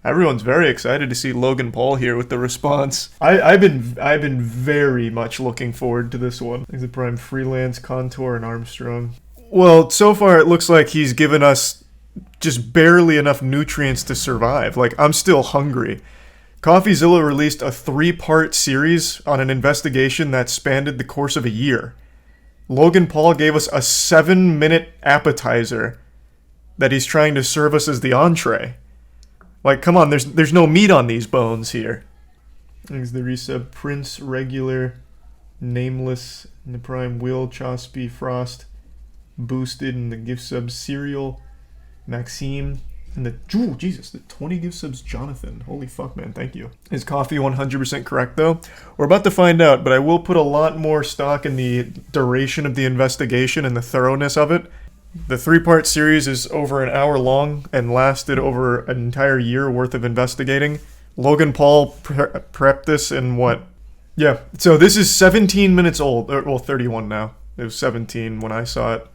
Everyone's very excited to see Logan Paul here with the response. I've been very much looking forward to this one. He's a prime freelance, Contour, and Armstrong. Well, so far it looks like he's given us just barely enough nutrients to survive. Like, I'm still hungry. Coffeezilla released a 3-part series on an investigation that spanned the course of a year. Logan Paul gave us a 7-minute appetizer that he's trying to serve us as the entree. Like, come on, there's no meat on these bones here. There's the resub Prince, Regular, Nameless, and the Prime Will, Chospy, Frost, Boosted, and the gift subs Serial, Maxime, and the 20 gift subs Jonathan. Holy fuck, man, thank you. Is Coffee 100% correct, though? We're about to find out, but I will put a lot more stock in the duration of the investigation and the thoroughness of it. The 3-part series is over an hour long and lasted over an entire year worth of investigating. Logan Paul prepped this in what? Yeah, so this is 17 minutes old. Well, 31 now. It was 17 when I saw it.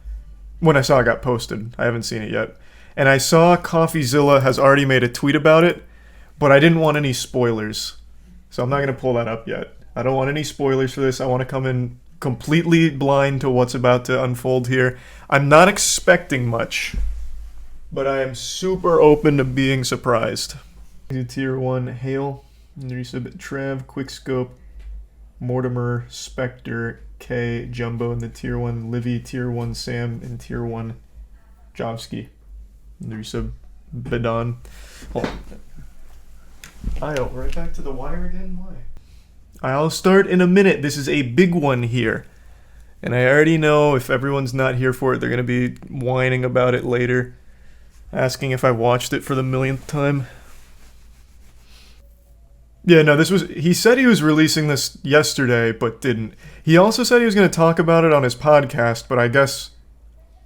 When I saw it got posted. I haven't seen it yet. And I saw Coffeezilla has already made a tweet about it, but I didn't want any spoilers. So I'm not going to pull that up yet. I don't want any spoilers for this. I want to come in completely blind to what's about to unfold here. I'm not expecting much, but I am super open to being surprised. Tier 1 Hale, Resub Trev, Quickscope, Mortimer, Spectre, K, Jumbo, and the Tier 1 Livy, Tier 1 Sam, and Tier 1 Jovsky. Resub Bedon. Oh, right back to the wire again? Why? I'll start in a minute. This is a big one here. And I already know if everyone's not here for it, they're going to be whining about it later. Asking if I watched it for the millionth time. Yeah, no, he said he was releasing this yesterday, but didn't. He also said he was going to talk about it on his podcast, but I guess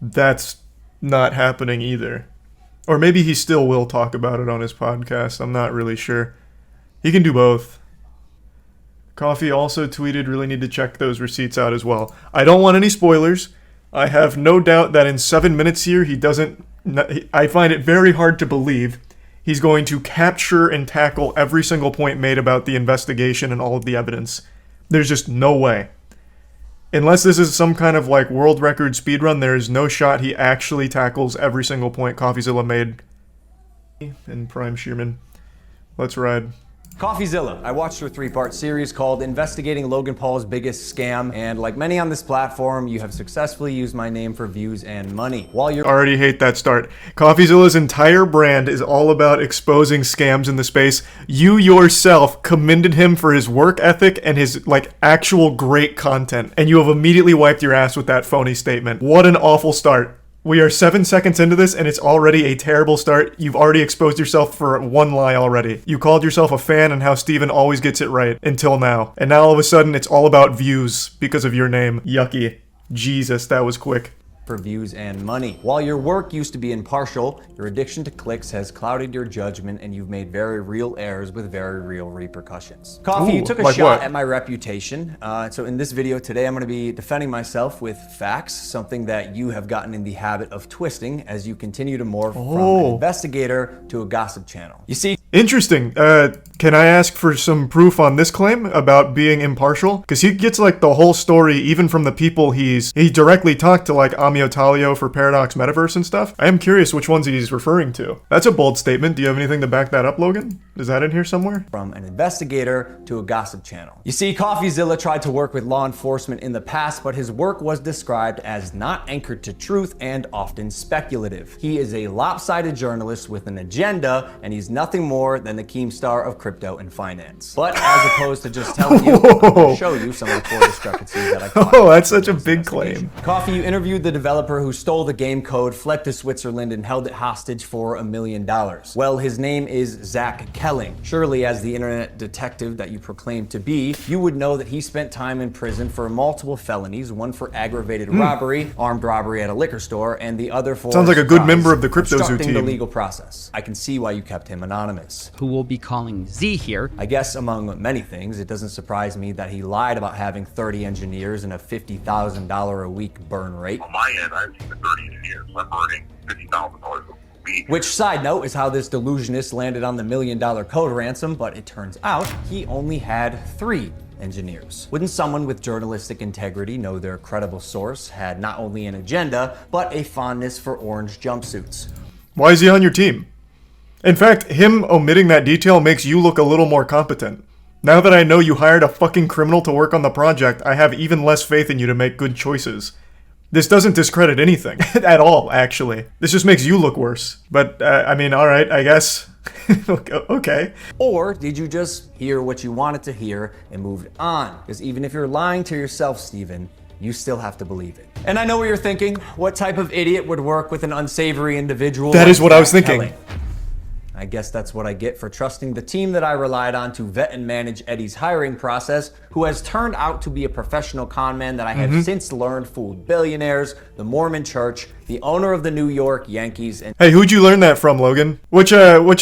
that's not happening either. Or maybe he still will talk about it on his podcast. I'm not really sure. He can do both. Coffee also tweeted, really need to check those receipts out as well. I don't want any spoilers. I have no doubt that in 7 minutes here, I find it very hard to believe he's going to capture and tackle every single point made about the investigation and all of the evidence. There's just no way. Unless this is some kind of like world record speedrun, there is no shot he actually tackles every single point Coffeezilla made. And Prime Shearman. Let's ride. Coffeezilla. I watched her 3-part series called Investigating Logan Paul's Biggest Scam, and like many on this platform, you have successfully used my name for views and money. While you're already hate that start. Coffeezilla's entire brand is all about exposing scams in the space. You yourself commended him for his work ethic and his actual great content, and you have immediately wiped your ass with that phony statement. What an awful start. We are 7 seconds into this, and it's already a terrible start. You've already exposed yourself for one lie already. You called yourself a fan and how Steven always gets it right, until now. And now all of a sudden, it's all about views because of your name. Yucky. Jesus, that was quick. For views and money. While your work used to be impartial, your addiction to clicks has clouded your judgment and you've made very real errors with very real repercussions. Coffee, you took a shot at my reputation. So in this video today, I'm going to be defending myself with facts, something that you have gotten in the habit of twisting as you continue to morph from an investigator to a gossip channel. You see, interesting. Can I ask for some proof on this claim about being impartial? Because he gets the whole story even from the people he directly talked to, like Amio Talio for Paradox Metaverse and stuff. I am curious which ones he's referring to. That's a bold statement. Do you have anything to back that up, Logan? Is that in here somewhere? From an investigator to a gossip channel. You see, Coffeezilla tried to work with law enforcement in the past, but his work was described as not anchored to truth and often speculative. He is a lopsided journalist with an agenda, and he's nothing more than the Keemstar of crypto and finance. But as opposed to just telling you, I'm going to show you some of the core discrepancies that I caught. Oh, that's such a big claim. Coffee, you interviewed the developer who stole the game code, fled to Switzerland, and held it hostage for $1 million. Well, his name is Zach Kelling. Surely, as the internet detective that you proclaim to be, you would know that he spent time in prison for multiple felonies, one for aggravated robbery, armed robbery at a liquor store, and the other for sounds like a good member of the CryptoZoo team. The legal process. I can see why you kept him anonymous. Who we'll be calling Z here. I guess among many things, it doesn't surprise me that he lied about having 30 engineers and a $50,000 a week burn rate. On my end, I have 30 engineers. I'm burning $50,000 Which, side note, is how this delusionist landed on the $1 million code ransom, but it turns out he only had 3 engineers. Wouldn't someone with journalistic integrity know their credible source had not only an agenda, but a fondness for orange jumpsuits? Why is he on your team? In fact, him omitting that detail makes you look a little more competent. Now that I know you hired a fucking criminal to work on the project, I have even less faith in you to make good choices. This doesn't discredit anything, at all, actually. This just makes you look worse. But, I mean, alright, I guess. Okay. Or did you just hear what you wanted to hear and moved on? Because even if you're lying to yourself, Steven, you still have to believe it. And I know what you're thinking. What type of idiot would work with an unsavory individual? That is what I was thinking. I guess that's what I get for trusting the team that I relied on to vet and manage Eddie's hiring process, who has turned out to be a professional con man that I have since learned fooled billionaires, the Mormon Church, the owner of the New York Yankees, and— Hey, who'd you learn that from, Logan? Which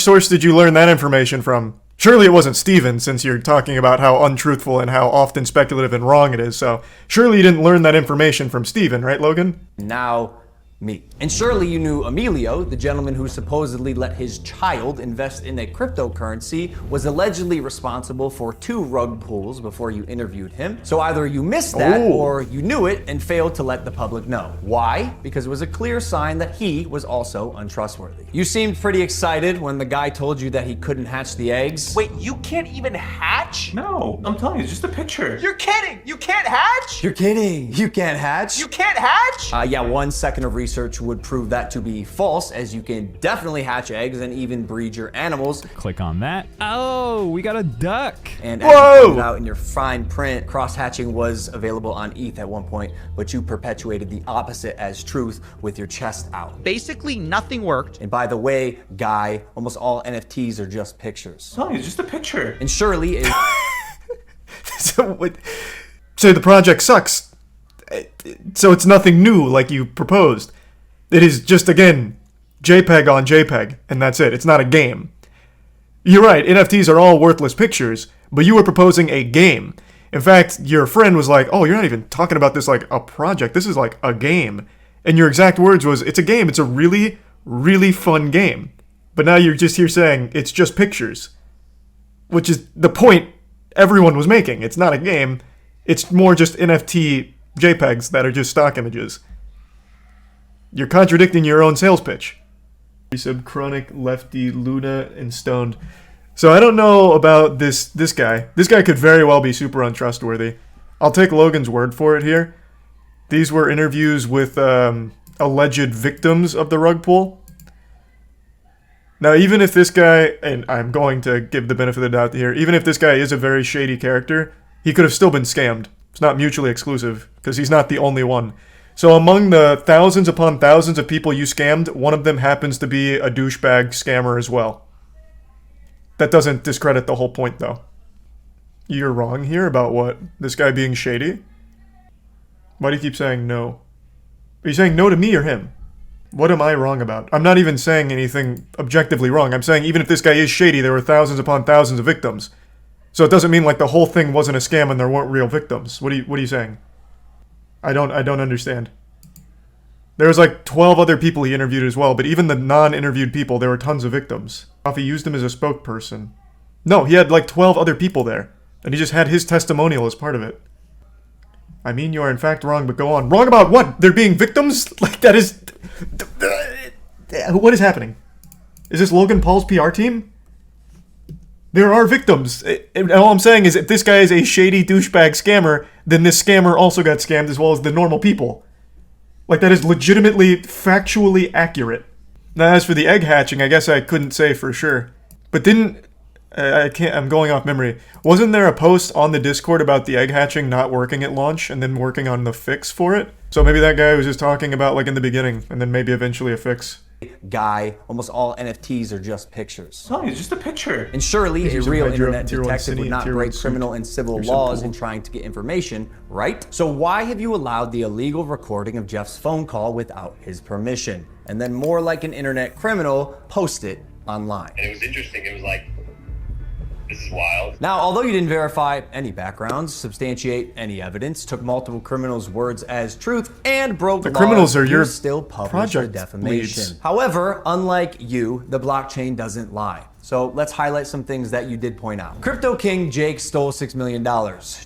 source did you learn that information from? Surely it wasn't Steven, since you're talking about how untruthful and how often speculative and wrong it is, so surely you didn't learn that information from Steven, right, Logan? now me. And surely you knew Emilio, the gentleman who supposedly let his child invest in a cryptocurrency, was allegedly responsible for 2 rug pulls before you interviewed him. So either you missed that or you knew it and failed to let the public know. Why? Because it was a clear sign that he was also untrustworthy. You seemed pretty excited when the guy told you that he couldn't hatch the eggs. Wait, you can't even hatch? No, I'm telling you, it's just a picture. You're kidding! You can't hatch? You're kidding. You can't hatch? You can't hatch? Yeah, 1 second of research would prove that to be false, as you can definitely hatch eggs and even breed your animals. Click on that. Oh, we got a duck. And as you pointed out in your fine print, cross-hatching was available on ETH at one point, but you perpetuated the opposite as truth with your chest out. Basically, nothing worked. And by the way, Guy, almost all NFTs are just pictures. I'm telling you, it's just a picture. And surely it— So the project sucks. So it's nothing new like you proposed. It is just, again, JPEG on JPEG, and that's it. It's not a game. You're right, NFTs are all worthless pictures, but you were proposing a game. In fact, your friend was like, oh, you're not even talking about this like a project. This is like a game. And your exact words was, it's a game. It's a really, really fun game. But now you're just here saying, it's just pictures. Which is the point everyone was making. It's not a game. It's more just NFT JPEGs that are just stock images. You're contradicting your own sales pitch. Resub Chronic, Lefty, Luna, and Stoned. So I don't know about this guy. This guy could very well be super untrustworthy. I'll take Logan's word for it here. These were interviews with alleged victims of the rug pull. Now, even if this guy, and I'm going to give the benefit of the doubt here, even if this guy is a very shady character, he could have still been scammed. It's not mutually exclusive, because he's not the only one. So among the thousands upon thousands of people you scammed, one of them happens to be a douchebag scammer as well. That doesn't discredit the whole point, though. You're wrong here about what? This guy being shady? Why do you keep saying no? Are you saying no to me or him? What am I wrong about? I'm not even saying anything objectively wrong. I'm saying even if this guy is shady, there were thousands upon thousands of victims. So it doesn't mean like the whole thing wasn't a scam and there weren't real victims. What are you saying? I don't understand. There was like 12 other people he interviewed as well, but even the non-interviewed people, there were tons of victims. Coffee used him as a spokesperson. No, he had like 12 other people there, and he just had his testimonial as part of it. I mean, you are in fact wrong, but go on. Wrong about what? There being victims? Like, that is... What is happening? Is this Logan Paul's PR team? There are victims. And all I'm saying is if this guy is a shady douchebag scammer, then this scammer also got scammed as well as the normal people. Like, that is legitimately, factually accurate. Now, as for the egg hatching, I guess I couldn't say for sure. But didn't... I'm going off memory. Wasn't there a post on the Discord about the egg hatching not working at launch and then working on the fix for it? So maybe that guy was just talking about, like, in the beginning, and then maybe eventually a fix. Guy, almost all NFTs are just pictures. No, it's just a picture. And surely a real internet detective would not break suit. criminal and civil laws in trying to get information, right? So why have you allowed the illegal recording of Jeff's phone call without his permission? And then more like an internet criminal, post it online. And it was interesting. It was like, this It's wild. Now, although you didn't verify any backgrounds, substantiate any evidence, took multiple criminals' words as truth, and broke The laws, criminals are you your still published the project defamation. leads. However, unlike you, the blockchain doesn't lie. So let's highlight some things that you did point out. Crypto King Jake stole $6 million.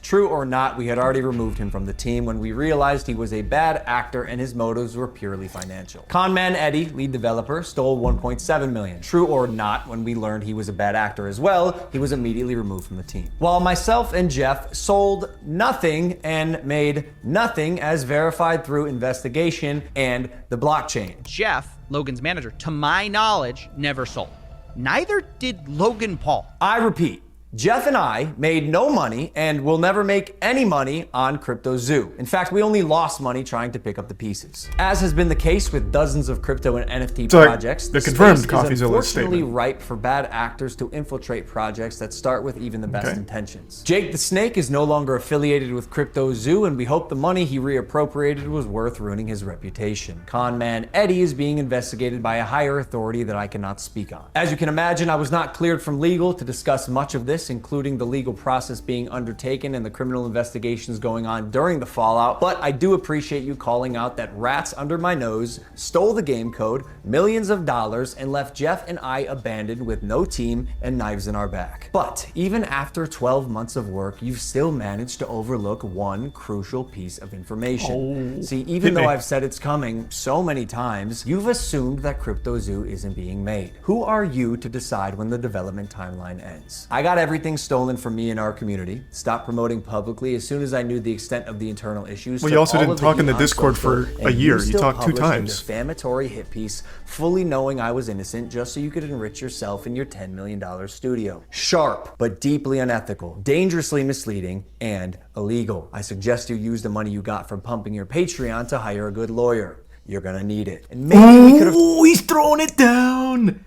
True or not, we had already removed him from the team when we realized he was a bad actor and his motives were purely financial. Conman Eddie, lead developer, stole $1.7 million. True or not, when we learned he was a bad actor as well, he was immediately removed from the team. While myself and Jeff sold nothing and made nothing as verified through investigation and the blockchain. Jeff, Logan's manager, to my knowledge, never sold. Neither did Logan Paul. I repeat, Jeff and I made no money and will never make any money on Coffeezilla. In fact, we only lost money trying to pick up the pieces. As has been the case with dozens of crypto and NFT projects, the confirmed space is Coffeezilla unfortunately statement. ripe for bad actors to infiltrate projects that start with even the best intentions. Jake the Snake is no longer affiliated with Coffeezilla, and we hope the money he reappropriated was worth ruining his reputation. Conman Eddie is being investigated by a higher authority that I cannot speak on. As you can imagine, I was not cleared from legal to discuss much of this, including the legal process being undertaken and the criminal investigations going on during the fallout, but I do appreciate you calling out that rats under my nose stole the game code, millions of dollars, and left Jeff and I abandoned with no team and knives in our back. But even after 12 months of work, you've still managed to overlook one crucial piece of information. See, even though I've said it's coming so many times, you've assumed that Coffeezilla isn't being made. Who are you to decide when the development timeline ends? I got everything stolen from me and our community. Stopped promoting publicly as soon as I knew the extent of the internal issues. Well, you also didn't talk in the Discord for a year. You talked 2 times. A defamatory hit piece, fully knowing I was innocent, just so you could enrich yourself in your $10 million studio. Sharp, but deeply unethical, dangerously misleading, and illegal. I suggest you use the money you got from pumping your Patreon to hire a good lawyer. You're gonna need it. And maybe we could have. Oh, he's throwing it down.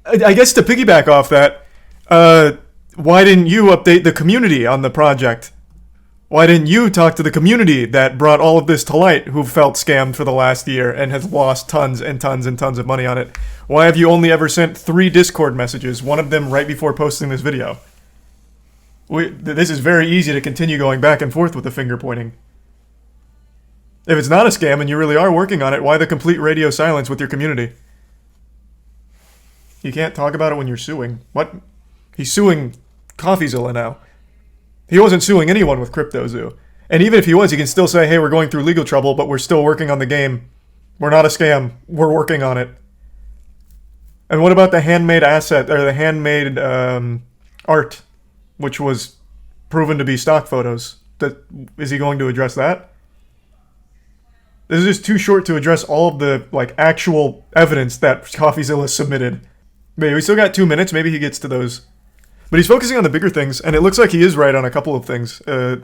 I guess to piggyback off that, why didn't you update the community on the project? Why didn't you talk to the community that brought all of this to light, who felt scammed for the last year and has lost tons and tons and tons of money on it? Why have you only ever sent 3 Discord messages, one of them right before posting this video? This is very easy to continue going back and forth with the finger pointing. If it's not a scam and you really are working on it, why the complete radio silence with your community? You can't talk about it when you're suing. What? He's suing Coffeezilla now. He wasn't suing anyone with Coffeezilla. And even if he was, he can still say, hey, we're going through legal trouble, but we're still working on the game. We're not a scam. We're working on it. And what about the handmade asset, or the handmade art, which was proven to be stock photos? Is he going to address that? This is just too short to address all of the actual evidence that Coffeezilla submitted. But we still got 2 minutes. Maybe he gets to those. But he's focusing on the bigger things, and it looks like he is right on a couple of things.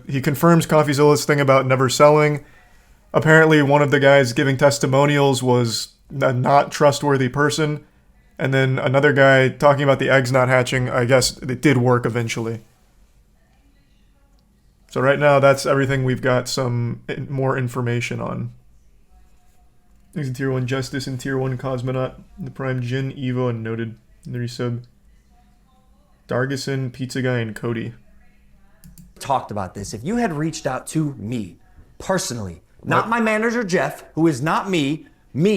He confirms Coffeezilla's thing about never selling. Apparently, one of the guys giving testimonials was a not trustworthy person. And then another guy talking about the eggs not hatching. I guess it did work eventually. So right now, that's everything we've got some more information on. Thanks to Tier 1 Justice and Tier 1 Cosmonaut, the Prime Jin, Evo, and Noted. And the resub. Dargison, Pizza Guy, and Cody. Talked about this. If you had reached out to me, personally, not my manager Jeff, who is not me,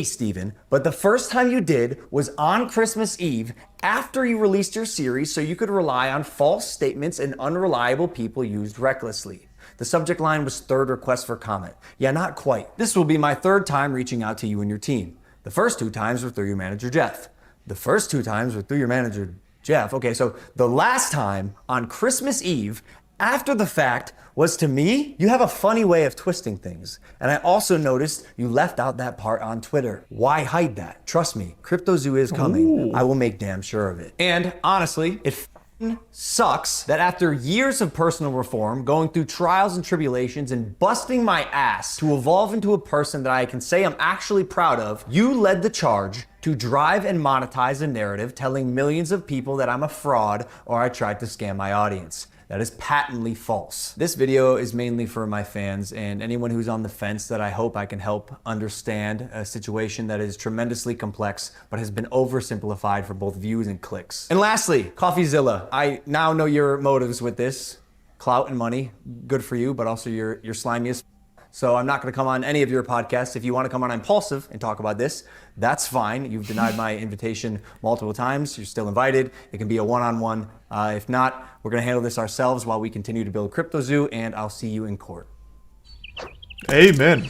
Steven, but the first time you did was on Christmas Eve after you released your series so you could rely on false statements and unreliable people used recklessly. The subject line was third request for comment. Yeah, not quite. This will be my 3rd time reaching out to you and your team. The first 2 times were through your manager Jeff. The first 2 times were through your manager Jeff. Okay, so the last time on Christmas Eve, after the fact, was to me. You have a funny way of twisting things. And I also noticed you left out that part on Twitter. Why hide that? Trust me, Coffeezilla is coming. Ooh. I will make damn sure of it. And honestly, it sucks that after years of personal reform, going through trials and tribulations, and busting my ass to evolve into a person that I can say I'm actually proud of, you led the charge to drive and monetize a narrative telling millions of people that I'm a fraud or I tried to scam my audience. that is patently false. This video is mainly for my fans and anyone who's on the fence that I hope I can help understand a situation that is tremendously complex but has been oversimplified for both views and clicks. And lastly, Coffeezilla. I now know your motives with this. Clout and money, good for you, but also you're slimy as so I'm not gonna come on any of your podcasts. If you wanna come on Impulsive and talk about this, that's fine. You've denied my invitation multiple times. You're still invited. It can be a one-on-one. If not, we're gonna handle this ourselves while we continue to build CryptoZoo, and I'll see you in court. Amen.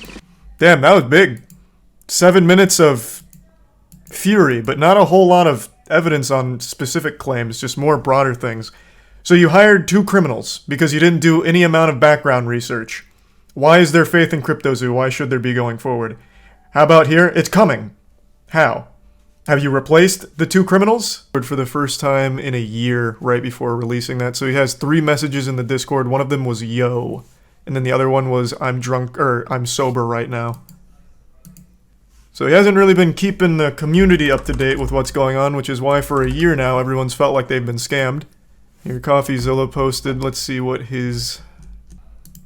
Damn, that was big. 7 minutes of fury, but not a whole lot of evidence on specific claims, just more broader things. So you hired 2 criminals because you didn't do any amount of background research. Why is there faith in CryptoZoo? Why should there be going forward? How about here? It's coming. How? Have you replaced the 2 criminals? For the first time in a year right before releasing that. So he has 3 messages in the Discord. One of them was yo. And then the other one was I'm drunk, or I'm sober right now. So he hasn't really been keeping the community up to date with what's going on, which is why for a year now everyone's felt like they've been scammed. Here, Coffeezilla posted. Let's see what his...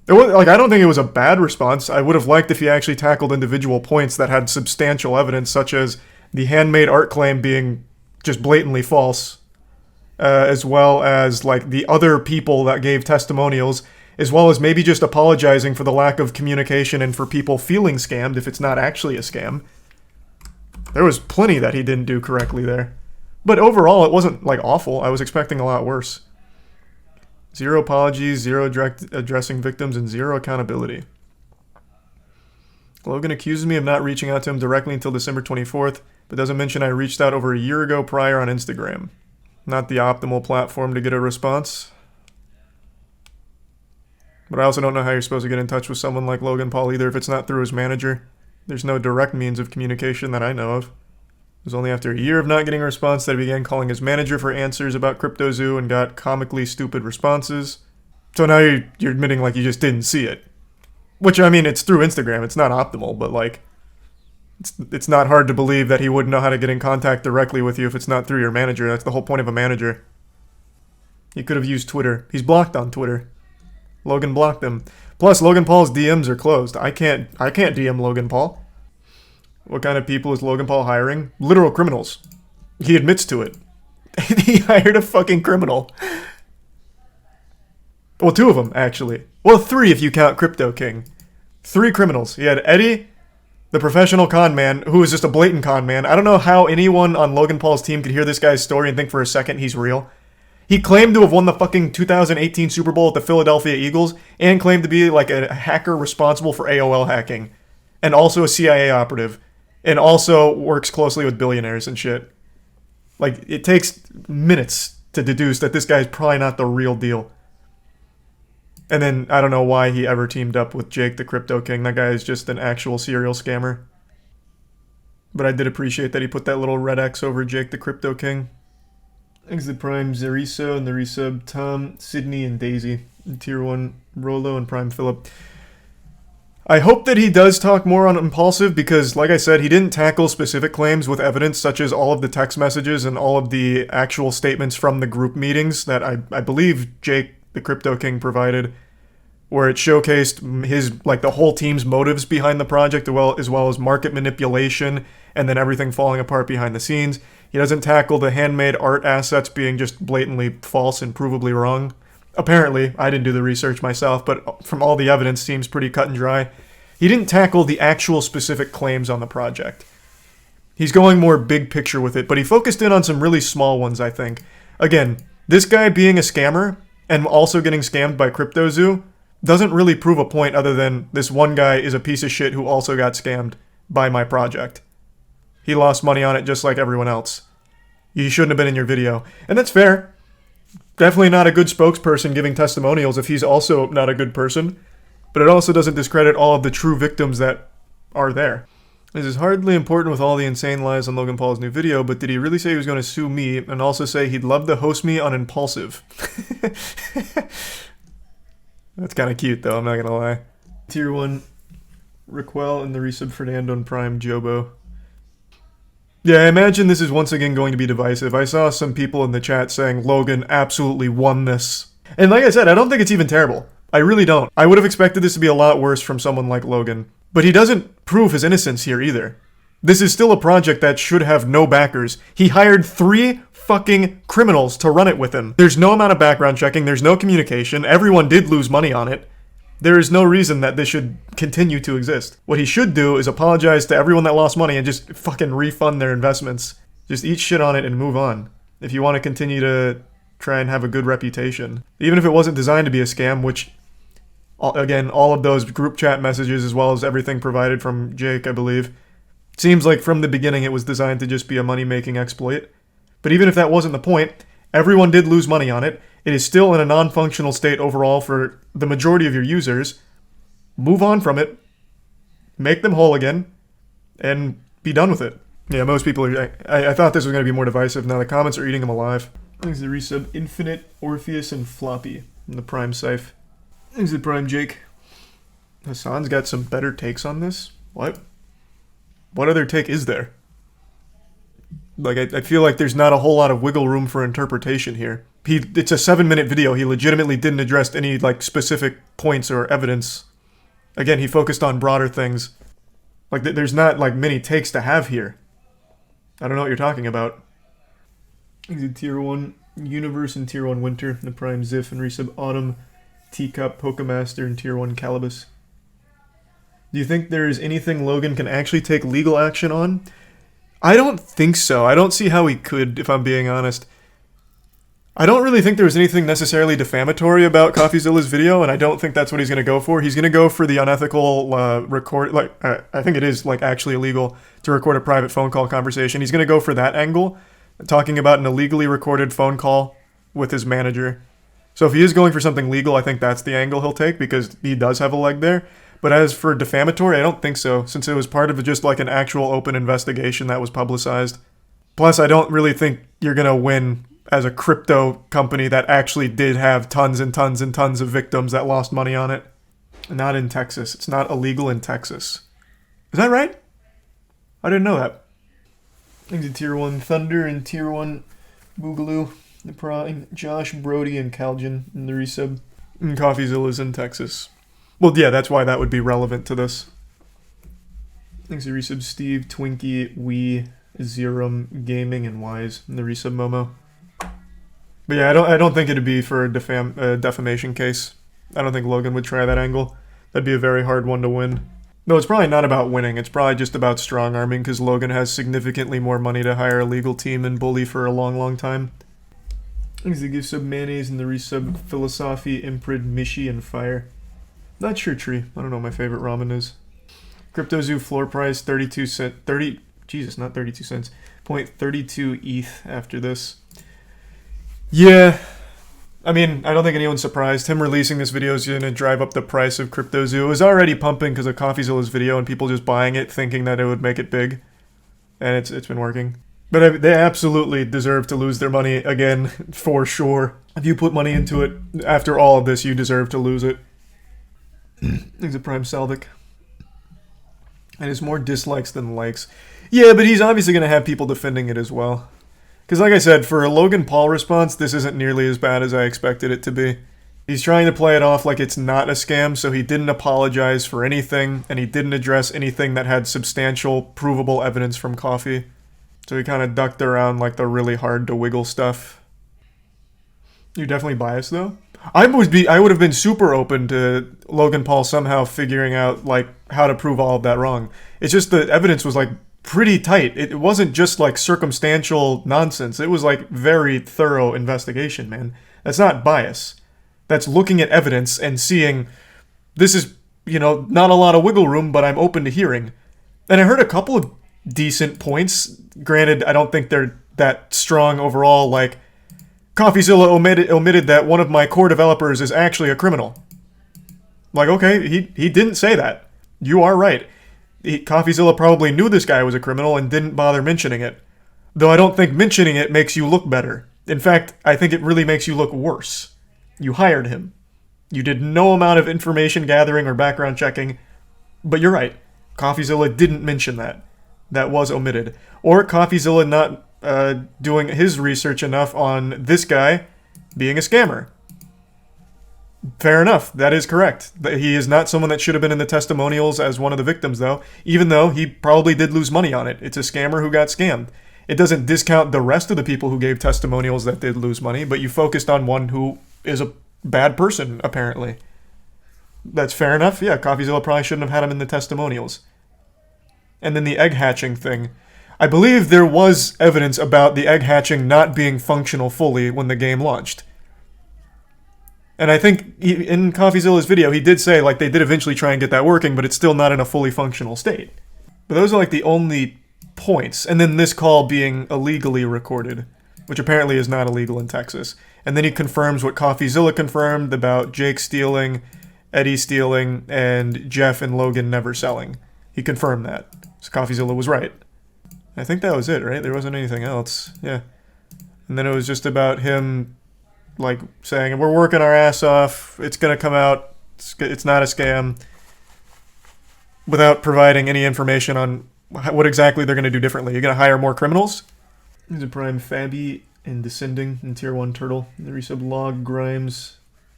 I don't think it was a bad response. I would have liked if he actually tackled individual points that had substantial evidence, such as the handmade art claim being just blatantly false, as well as like the other people that gave testimonials, as well as maybe just apologizing for the lack of communication and for people feeling scammed if it's not actually a scam. There was plenty that he didn't do correctly there. But overall, it wasn't like awful. I was expecting a lot worse. 0 apologies, 0 addressing victims, and 0 accountability. Logan accuses me of not reaching out to him directly until December 24th, but doesn't mention I reached out over a year ago prior on Instagram. Not the optimal platform to get a response. But I also don't know how you're supposed to get in touch with someone like Logan Paul either if it's not through his manager. There's no direct means of communication that I know of. It was only after a year of not getting a response that he began calling his manager for answers about CryptoZoo and got comically stupid responses. So now you're admitting like you just didn't see it. Which, I mean, it's through Instagram. It's not optimal, but like, it's not hard to believe that he wouldn't know how to get in contact directly with you if it's not through your manager. That's the whole point of a manager. He could have used Twitter. He's blocked on Twitter. Logan blocked him. Plus, Logan Paul's DMs are closed. I can't DM Logan Paul. What kind of people is Logan Paul hiring? Literal criminals. He admits to it. He hired a fucking criminal. Well, 2 of them, actually. Well, 3 if you count Crypto King. 3 criminals. He had Eddie, the professional con man, who was just a blatant con man. I don't know how anyone on Logan Paul's team could hear this guy's story and think for a second he's real. He claimed to have won the fucking 2018 Super Bowl at the Philadelphia Eagles and claimed to be like a hacker responsible for AOL hacking. And also a CIA operative. And also works closely with billionaires and shit. Like, it takes minutes to deduce that this guy's probably not the real deal. And then, I don't know why he ever teamed up with Jake the Crypto King. That guy is just an actual serial scammer. But I did appreciate that he put that little red X over Jake the Crypto King. Thanks to Prime Zeriso and the resub Tom, Sydney, and Daisy. And Tier 1 Rolo and Prime Philip. I hope that he does talk more on Impulsive because, like I said, he didn't tackle specific claims with evidence such as all of the text messages and all of the actual statements from the group meetings that I believe Jake, the Crypto King, provided, where it showcased his, like, the whole team's motives behind the project as well as market manipulation and then everything falling apart behind the scenes. He doesn't tackle the handmade art assets being just blatantly false and provably wrong. Apparently, I didn't do the research myself, but from all the evidence seems pretty cut and dry. He didn't tackle the actual specific claims on the project. He's going more big picture with it, but he focused in on some really small ones, I think. Again, this guy being a scammer and also getting scammed by CryptoZoo doesn't really prove a point other than this one guy is a piece of shit who also got scammed by my project. He lost money on it just like everyone else. You shouldn't have been in your video. And that's fair. Definitely not a good spokesperson giving testimonials if he's also not a good person. But it also doesn't discredit all of the true victims that are there. This is hardly important with all the insane lies on Logan Paul's new video, but did he really say he was going to sue me and also say he'd love to host me on Impulsive? That's kind of cute though, I'm not going to lie. Tier 1 Raquel and the resub Fernando and Prime Jobo. Yeah, I imagine this is once again going to be divisive. I saw some people in the chat saying Logan absolutely won this And like I said, I don't think it's even terrible. I really don't. I would have expected this to be a lot worse from someone like Logan. But he doesn't prove his innocence here either. This is still a project that should have no backers. He hired 3 fucking criminals to run it with him. There's no amount of background checking. There's no communication. Everyone did lose money on it. There is no reason that this should continue to exist. What he should do is apologize to everyone that lost money and just fucking refund their investments. Just eat shit on it and move on. If you want to continue to try and have a good reputation. Even if it wasn't designed to be a scam, which, again, all of those group chat messages as well as everything provided from Jake, I believe, seems like from the beginning it was designed to just be a money-making exploit. But even if that wasn't the point, everyone did lose money on it. It is still in a non-functional state overall for the majority of your users. Move on from it. Make them whole again. And be done with it. Yeah, most people are... I thought this was going to be more divisive. Now the comments are eating them alive. Thanks to the resub Infinite, Orpheus, and Floppy in the Prime Scythe. Thanks to the Prime Jake. Hassan's got some better takes on this? What? What other take is there? Like, I feel like there's not a whole lot of wiggle room for interpretation here. It's a 7-minute video. He legitimately didn't address any, like, specific points or evidence. Again, he focused on broader things. Like, there's not, like, many takes to have here. I don't know what you're talking about. Exit Tier 1 Universe and Tier 1 Winter, the Prime Ziff and Resub Autumn, Teacup, Pokemaster, and Tier 1 Calibus. Do you think there is anything Logan can actually take legal action on? I don't think so. I don't see how he could, if I'm being honest. I don't really think there was anything necessarily defamatory about Coffeezilla's video, and I don't think that's what he's going to go for. He's going to go for the unethical record... I think it is, like, actually illegal to record a private phone call conversation. He's going to go for that angle, talking about an illegally recorded phone call with his manager. So if he is going for something legal, I think that's the angle he'll take, because he does have a leg there. But as for defamatory, I don't think so, since it was part of just like an actual open investigation that was publicized. Plus, I don't really think you're going to win as a crypto company that actually did have tons and tons and tons of victims that lost money on it. Not in Texas. It's not illegal in Texas. Is that right? I didn't know that. Into Tier 1 Thunder and Tier 1 Boogaloo, the Prime, Josh, Brody, and Calgin in the resub. And Coffeezilla's in Texas. Well, yeah, that's why that would be relevant to this. Thanks to resub Steve, Twinkie, Wee, Zerum, Gaming, and Wise in the resub Momo. But yeah, I don't think it'd be for a defamation case. I don't think Logan would try that angle. That'd be a very hard one to win. No, it's probably not about winning. It's probably just about strong-arming, because Logan has significantly more money to hire a legal team and bully for a long, long time. Thanks to give sub Mayonnaise and the resub Philosophy, Imprid, Mishi, and Fire. Not sure, Tree. I don't know what my favorite ramen is. CryptoZoo floor price 32 cent 30 Jesus, not 32 cents. 0.32 ETH after this. Yeah. I mean, I don't think anyone's surprised. Him releasing this video is going to drive up the price of CryptoZoo. It was already pumping because of Coffeezilla's video and people just buying it thinking that it would make it big. And it's been working. But they absolutely deserve to lose their money again, for sure. If you put money into it, after all of this, you deserve to lose it. He's a Prime Salvic. And it's more dislikes than likes. Yeah, but he's obviously going to have people defending it as well. Because like I said, for a Logan Paul response, this isn't nearly as bad as I expected it to be. He's trying to play it off like it's not a scam, so he didn't apologize for anything, and he didn't address anything that had substantial, provable evidence from Coffee. So he kind of ducked around like the really hard to wiggle stuff. You're definitely biased though? I would have been super open to Logan Paul somehow figuring out like how to prove all of that wrong. It's just the evidence was like pretty tight. It wasn't just like circumstantial nonsense. It was like very thorough investigation, man. That's not bias. That's looking at evidence and seeing this is, you know, not a lot of wiggle room, but I'm open to hearing. And I heard a couple of decent points. Granted, I don't think they're that strong overall, like Coffeezilla omitted that one of my core developers is actually a criminal. Like, okay, he didn't say that. You are right. Coffeezilla probably knew this guy was a criminal and didn't bother mentioning it. Though I don't think mentioning it makes you look better. In fact, I think it really makes you look worse. You hired him. You did no amount of information gathering or background checking. But you're right. Coffeezilla didn't mention that. That was omitted. Or Coffeezilla not doing his research enough on this guy being a scammer. Fair enough. That is correct. He is not someone that should have been in the testimonials as one of the victims, though, even though he probably did lose money on it. It's a scammer who got scammed. It doesn't discount the rest of the people who gave testimonials that did lose money, but you focused on one who is a bad person, apparently. That's fair enough. Yeah, Coffeezilla probably shouldn't have had him in the testimonials. And then the egg hatching thing. I believe there was evidence about the egg hatching not being functional fully when the game launched. And I think in Coffeezilla's video, he did say, like, they did eventually try and get that working, but it's still not in a fully functional state. But those are, like, the only points. And then this call being illegally recorded, which apparently is not illegal in Texas. And then he confirms what Coffeezilla confirmed about Jake stealing, Eddie stealing, and Jeff and Logan never selling. He confirmed that. So Coffeezilla was right. I think that was it, right? There wasn't anything else. Yeah. And then it was just about him, like, saying, we're working our ass off, it's gonna come out, it's not a scam, without providing any information on what exactly they're gonna do differently. You're gonna hire more criminals? Here's a prime Fabi and Descending in Tier 1 Turtle. The resub Log, Grimes,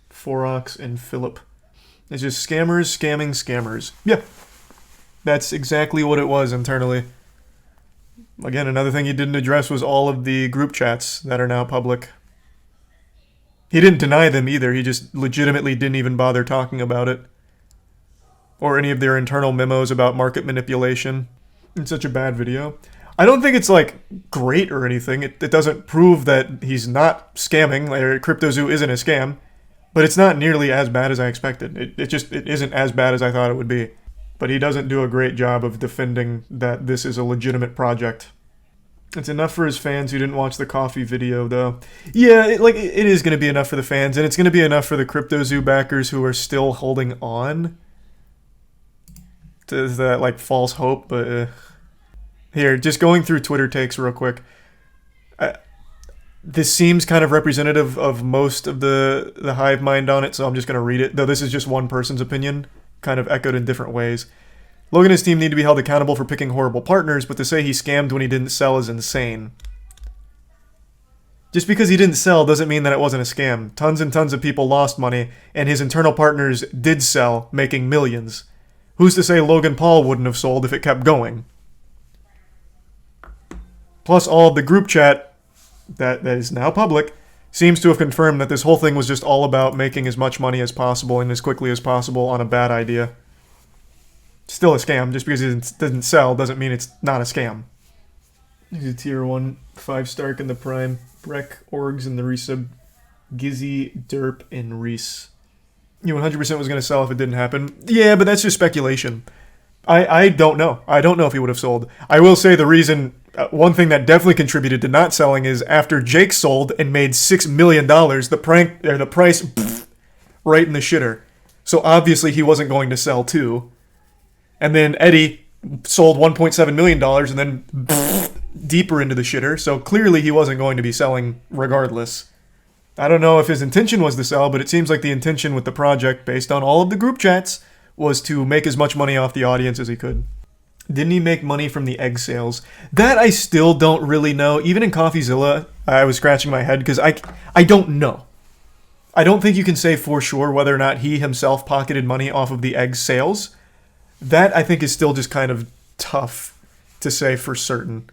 Forox, and Philip. It's just scammers scamming scammers. Yeah. That's exactly what it was internally. Again, another thing he didn't address was all of the group chats that are now public. He didn't deny them either, he just legitimately didn't even bother talking about it. Or any of their internal memos about market manipulation. It's such a bad video. I don't think it's, like, great or anything. It doesn't prove that he's not scamming, or CryptoZoo isn't a scam. But it's not nearly as bad as I expected. It isn't as bad as I thought it would be. But he doesn't do a great job of defending that this is a legitimate project. It's enough for his fans who didn't watch the coffee video, though. Yeah, it is going to be enough for the fans, and it's going to be enough for the CryptoZoo backers who are still holding on to that, like, false hope, but... Here, just going through Twitter takes real quick. This seems kind of representative of most of the hive mind on it, so I'm just going to read it. Though this is just one person's opinion, kind of echoed in different ways. Logan and his team need to be held accountable for picking horrible partners, but to say he scammed when he didn't sell is insane. Just because he didn't sell doesn't mean that it wasn't a scam. Tons and tons of people lost money, and his internal partners did sell, making millions. Who's to say Logan Paul wouldn't have sold if it kept going? Plus, all of the group chat that is now public seems to have confirmed that this whole thing was just all about making as much money as possible and as quickly as possible on a bad idea. Still a scam. Just because it didn't sell doesn't mean it's not a scam. Here's a Tier 1 5-star in the Prime. Breck, Orgs in the resub. Gizzy, Derp, and Reese. You 100% was going to sell if it didn't happen. Yeah, but that's just speculation. I don't know. I don't know if he would have sold. I will say the reason... one thing that definitely contributed to not selling is after Jake sold and made $6 million, the price right in the shitter. So obviously he wasn't going to sell too. And then Eddie sold $1.7 million and then deeper into the shitter. So clearly he wasn't going to be selling regardless. I don't know if his intention was to sell, but it seems like the intention with the project, based on all of the group chats, was to make as much money off the audience as he could. Didn't he make money from the egg sales? That I still don't really know. Even in Coffeezilla, I was scratching my head because I don't know. I don't think you can say for sure whether or not he himself pocketed money off of the egg sales. That, I think, is still just kind of tough to say for certain.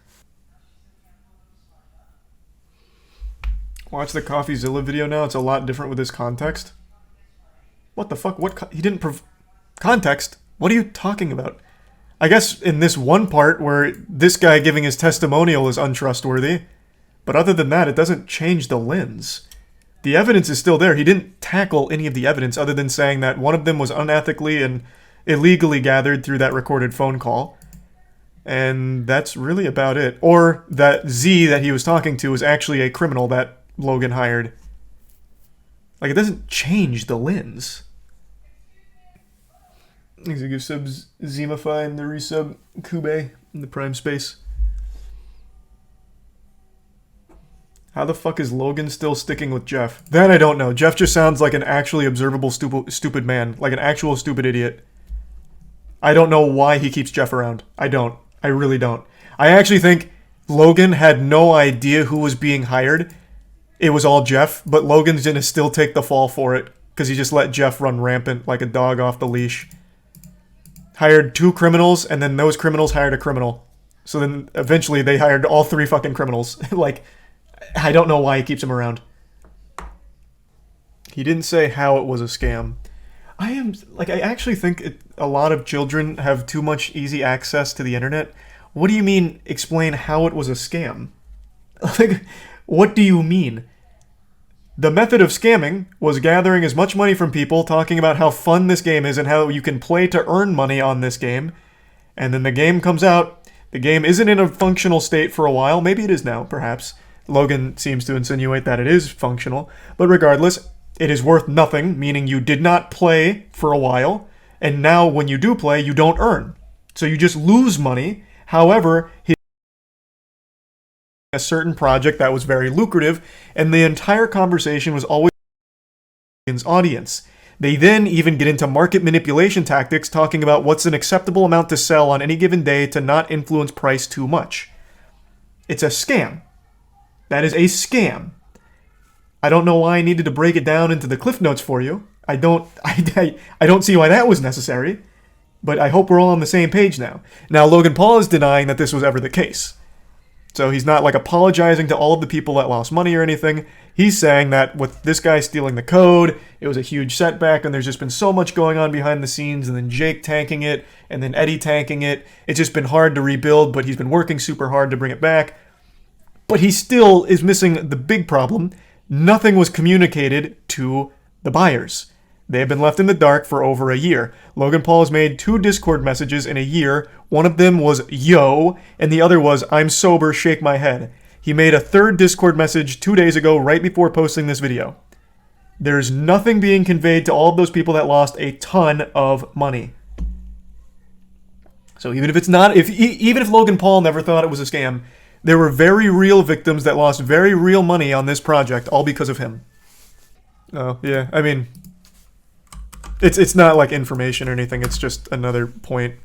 Watch the Coffeezilla video now. It's a lot different with this context. What the fuck? He didn't context? What are you talking about? I guess in this one part where this guy giving his testimonial is untrustworthy, but other than that, it doesn't change the lens. The evidence is still there. He didn't tackle any of the evidence other than saying that one of them was unethically and illegally gathered through that recorded phone call. And that's really about it. Or that Z that he was talking to was actually a criminal that Logan hired. Like, it doesn't change the lens. He's a give subs Zemify and the resub Kube in the Prime space. How the fuck is Logan still sticking with Jeff? That I don't know. Jeff just sounds like an actually observable stupid man. Like an actual stupid idiot. I don't know why he keeps Jeff around. I don't. I really don't. I actually think Logan had no idea who was being hired. It was all Jeff, but Logan's gonna still take the fall for it because he just let Jeff run rampant like a dog off the leash. Hired 2 criminals, and then those criminals hired a criminal. So then eventually they hired all 3 fucking criminals. Like, I don't know why he keeps them around. He didn't say how it was a scam. I actually think a lot of children have too much easy access to the internet. What do you mean, explain how it was a scam? Like, what do you mean? The method of scamming was gathering as much money from people, talking about how fun this game is and how you can play to earn money on this game. And then the game comes out. The game isn't in a functional state for a while. Maybe it is now, perhaps. Logan seems to insinuate that it is functional. But regardless, it is worth nothing, meaning you did not play for a while. And now when you do play, you don't earn. So you just lose money. However, a certain project that was very lucrative, and the entire conversation was always audience. They then even get into market manipulation tactics, talking about what's an acceptable amount to sell on any given day to not influence price too much. It's a scam. That is a scam. I don't know why I needed to break it down into the cliff notes for you. I don't see why that was necessary, but I hope we're all on the same page now. Now, Logan Paul is denying that this was ever the case. So he's not like apologizing to all of the people that lost money or anything. He's saying that with this guy stealing the code, it was a huge setback, and there's just been so much going on behind the scenes, and then Jake tanking it, and then Eddie tanking it. It's just been hard to rebuild, but he's been working super hard to bring it back. But he still is missing the big problem. Nothing was communicated to the buyers. They have been left in the dark for over a year. Logan Paul has made 2 Discord messages in a year. One of them was, yo, and the other was, I'm sober, shake my head. He made a 3rd Discord message 2 days ago, right before posting this video. There's nothing being conveyed to all of those people that lost a ton of money. So even if it's not, even if Logan Paul never thought it was a scam, there were very real victims that lost very real money on this project, all because of him. Oh, yeah, I mean, it's not like information or anything, it's just another point.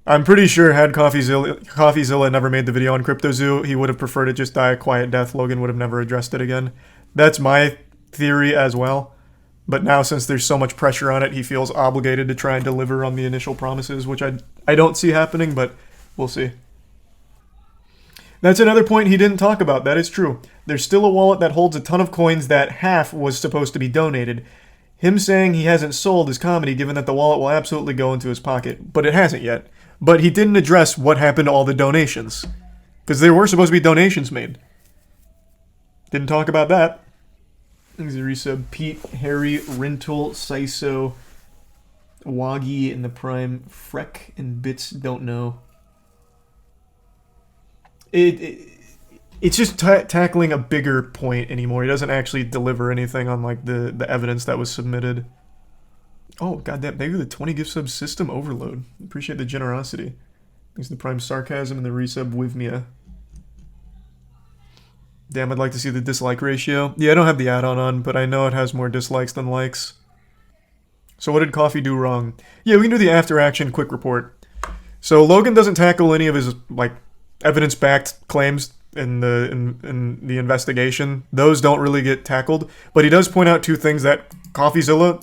I'm pretty sure had Coffeezilla never made the video on CryptoZoo, he would have preferred to just die a quiet death. Logan would have never addressed it again. That's my theory as well. But now, since there's so much pressure on it, he feels obligated to try and deliver on the initial promises, which I don't see happening, but we'll see. That's another point he didn't talk about. That is true. There's still a wallet that holds a ton of coins that half was supposed to be donated. Him saying he hasn't sold is comedy, given that the wallet will absolutely go into his pocket. But it hasn't yet. But he didn't address what happened to all the donations. Because there were supposed to be donations made. Didn't talk about that. Thanks to resub Pete, Harry, Rental, Siso, Wagi in the Prime, Freck, and Bits don't know. It's just tackling a bigger point anymore. He doesn't actually deliver anything on like the evidence that was submitted. Oh, goddamn. Thank you for the 20 gift sub system overload. Appreciate the generosity. Thanks to the Prime Sarcasm and the resub Wivmia. Damn, I'd like to see the dislike ratio. Yeah, I don't have the add-on on, but I know it has more dislikes than likes. So what did Coffee do wrong? Yeah, we can do the after-action quick report. So Logan doesn't tackle any of his like evidence-backed claims in the investigation. Those don't really get tackled, but he does point out 2 things that Coffeezilla,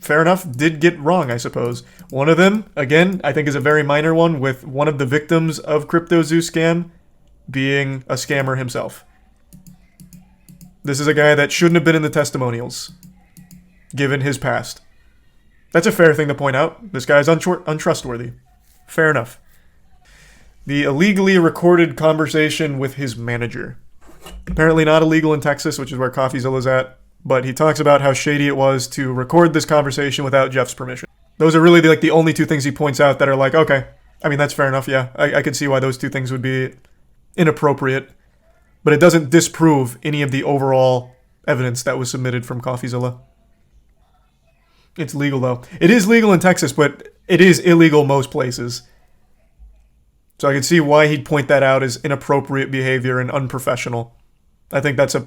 fair enough, did get wrong, I suppose. One of them, again, I think is a very minor one, with one of the victims of CryptoZoo scam being a scammer himself. This is a guy that shouldn't have been in the testimonials, given his past. That's a fair thing to point out. This guy's untrustworthy. Fair enough. The illegally recorded conversation with his manager. Apparently not illegal in Texas, which is where Coffeezilla's at, but he talks about how shady it was to record this conversation without Jeff's permission. Those are really the only 2 things he points out that are like, okay, I mean, that's fair enough, yeah. I can see why those 2 things would be inappropriate, but it doesn't disprove any of the overall evidence that was submitted from Coffeezilla. It's legal, though. It is legal in Texas, but it is illegal most places. So I can see why he'd point that out as inappropriate behavior and unprofessional. I think that's a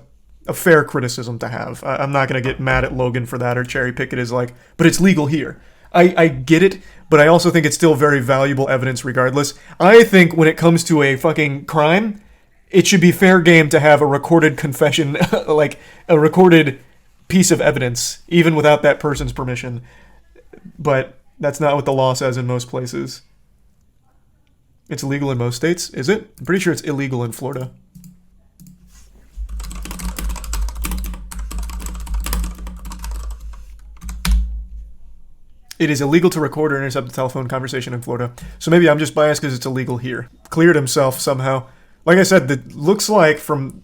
fair criticism to have. I'm not going to get mad at Logan for that or cherry pick it as like, but it's legal here. I get it, but I also think it's still very valuable evidence regardless. I think when it comes to a fucking crime, it should be fair game to have a recorded confession, like a recorded piece of evidence, even without that person's permission. But that's not what the law says in most places. It's illegal in most states, is it? I'm pretty sure it's illegal in Florida. It is illegal to record or intercept a telephone conversation in Florida. So maybe I'm just biased because it's illegal here. Cleared himself somehow. Like I said, it looks like from